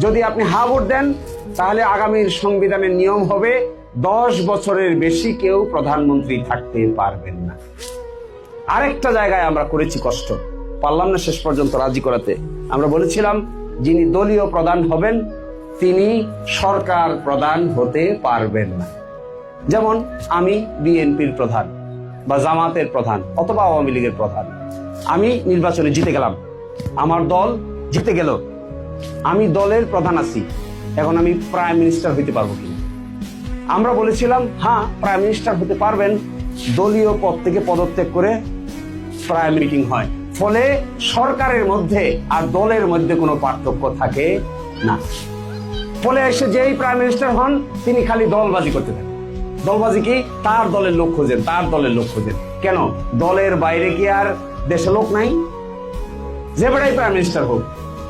যদি আপনি হা ভোট দেন তাহলে আগামীর সংবিধানের নিয়ম হবে 10 বছরের বেশি কেউ প্রধানমন্ত্রী থাকতে পারবেন না। আরেকটা জায়গায় আমরা করেছি কষ্ট, পারলাম না শেষ পর্যন্ত রাজি করাতে। আমরা বলেছিলাম যিনি দলীয় প্রধান হবেন তিনি সরকার প্রধান হতে পারবেন না। যেমন আমি বিএনপির প্রধান বা জামাতের প্রধান অথবা আওয়ামী লীগের প্রধান, আমি নির্বাচনে জিতে গেলাম, আমার দল জিতে গেল, আমি দলের প্রধান আছি, এখন আমি প্রাইম মিনিস্টার হইতে পারবো কিনা? আমরা বলেছিলাম হ্যাঁ প্রাইম মিনিস্টার হতে পারবেন, দলীয় পদ থেকে পদত্যাগ করে প্রাইম মিটিং হয়, ফলে সরকারের মধ্যে আর দলের মধ্যে কোনো পার্থক্য থাকে না। ফলে এসে যেই প্রাইম মিনিস্টার হন তিনি খালি দলবাজি করতে থাকেন। দলবাজি কি? তার দলের লোক খোঁজেন, তার দলের লোক খোঁজেন। কেন? দলের বাইরে কি আর দেশে লোক নাই? যে বেড়াই প্রাইম মিনিস্টার হোক,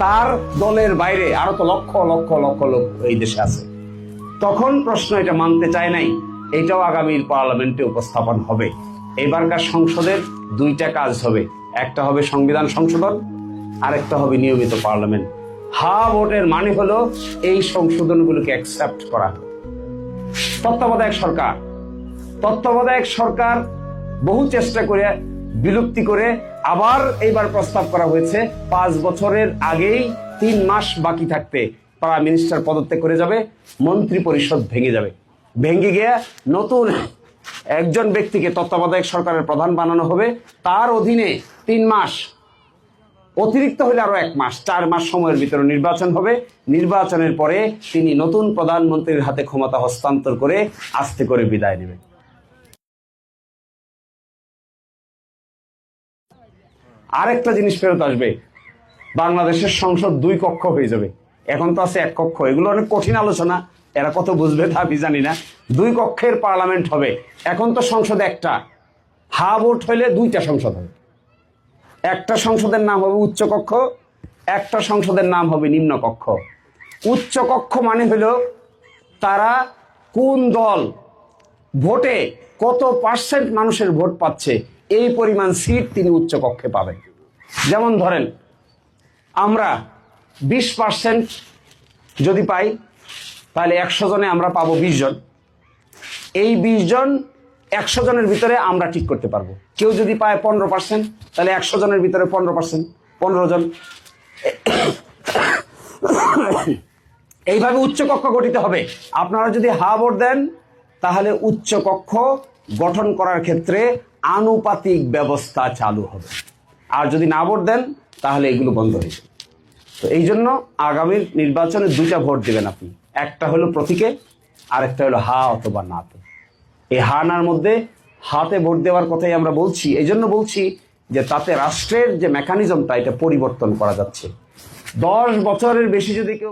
তার দলের বাইরে আরো তো লক্ষ লক্ষ লক্ষ লোক এই দেশে আছে। তখন প্রশ্ন এটা মানতে চায় নাই, এটাও আগামীর পার্লামেন্টে উপস্থাপন হবে। এবারকার সংসদের দুইটা কাজ হবে, একটা হবে সংবিধান সংশোধন, আরেকটা হবে নিয়মিত পার্লামেন্ট। হা ভোটের মানে হলো এই সংশোধনগুলোকে অ্যাকসেপ্ট করা। তত্ত্বাবধায়ক সরকার বহু চেষ্টা করে বিলুপ্তি করে আবার এইবার প্রস্তাব করা হয়েছে 5 বছরের আগেই 3 মাস বাকি থাকতে প্রাইম মিনিস্টার পদত্যাগ করে যাবে, মন্ত্রী পরিষদ ভেঙে যাবে, ভেঙে গিয়ে নতুন একজন ব্যক্তিকে তত্ত্বাবধায়ক সরকারের প্রধান বানানো হবে, তার অধীনে 3 মাস, অতিরিক্ত হলে আরো 1 মাস, 4 মাস সময়ের ভিতরে নির্বাচন হবে। নির্বাচনের পরে তিনি নতুন প্রধানমন্ত্রীর হাতে ক্ষমতা হস্তান্তর করে আস্তে করে বিদায় নেবেন। আরেকটা জিনিস ফেরত আসবে, বাংলাদেশের সংসদ 2 কক্ষ হয়ে যাবে। এখন তো আছে 1 কক্ষ, এগুলো অনেক কঠিন আলোচনা, এরা কত বুঝবে তা আমি জানি না। 2 কক্ষের পার্লামেন্ট হবে। এখন তো সংসদ একটা, হা ভোট হইলে 2টা সংসদ হবে। একটা সংসদের নাম হবে উচ্চ কক্ষ, একটা সংসদের নাম হবে নিম্ন কক্ষ। উচ্চ কক্ষ মানে হলো তারা কোন দল ভোটে কত পার্সেন্ট মানুষের ভোট পাচ্ছে এই পরিমাণ সিট তিনি উচ্চ কক্ষে পাবেন। যেমন ধরেন আমরা 20% যদি পাই তাহলে 100 জনে আমরা পাবো 20 জন। এই 20 জন 100 জনের ভিতরে আমরা ঠিক করতে পারবো। কেউ যদি পায় 15% তাহলে 100 জনের ভিতরে 15%, 15 জন। এইভাবে উচ্চ কক্ষ গঠিত হবে। আপনারা যদি হা ভোট দেন তাহলে উচ্চ কক্ষ গঠন করার ক্ষেত্রে আনুপাতিক ব্যবস্থা চালু হবে, আর যদি না ভোট দেন তাহলে এগুলো বন্ধ হয়ে যাবে। তো এই জন্য আগামীর নির্বাচনে 2টা ভোট দেবেন আপনি, একটা হলো প্রতীকে, আরেকটা হলো হা অথবা নাতে। এই হা নার মধ্যে হাতে ভোট দেওয়ার কথাই আমরা বলছি, এই জন্য বলছি যে তাতে রাষ্ট্রের যে মেকানিজমটা এটা পরিবর্তন করা যাচ্ছে। 10 বছরের বেশি যদি কেউ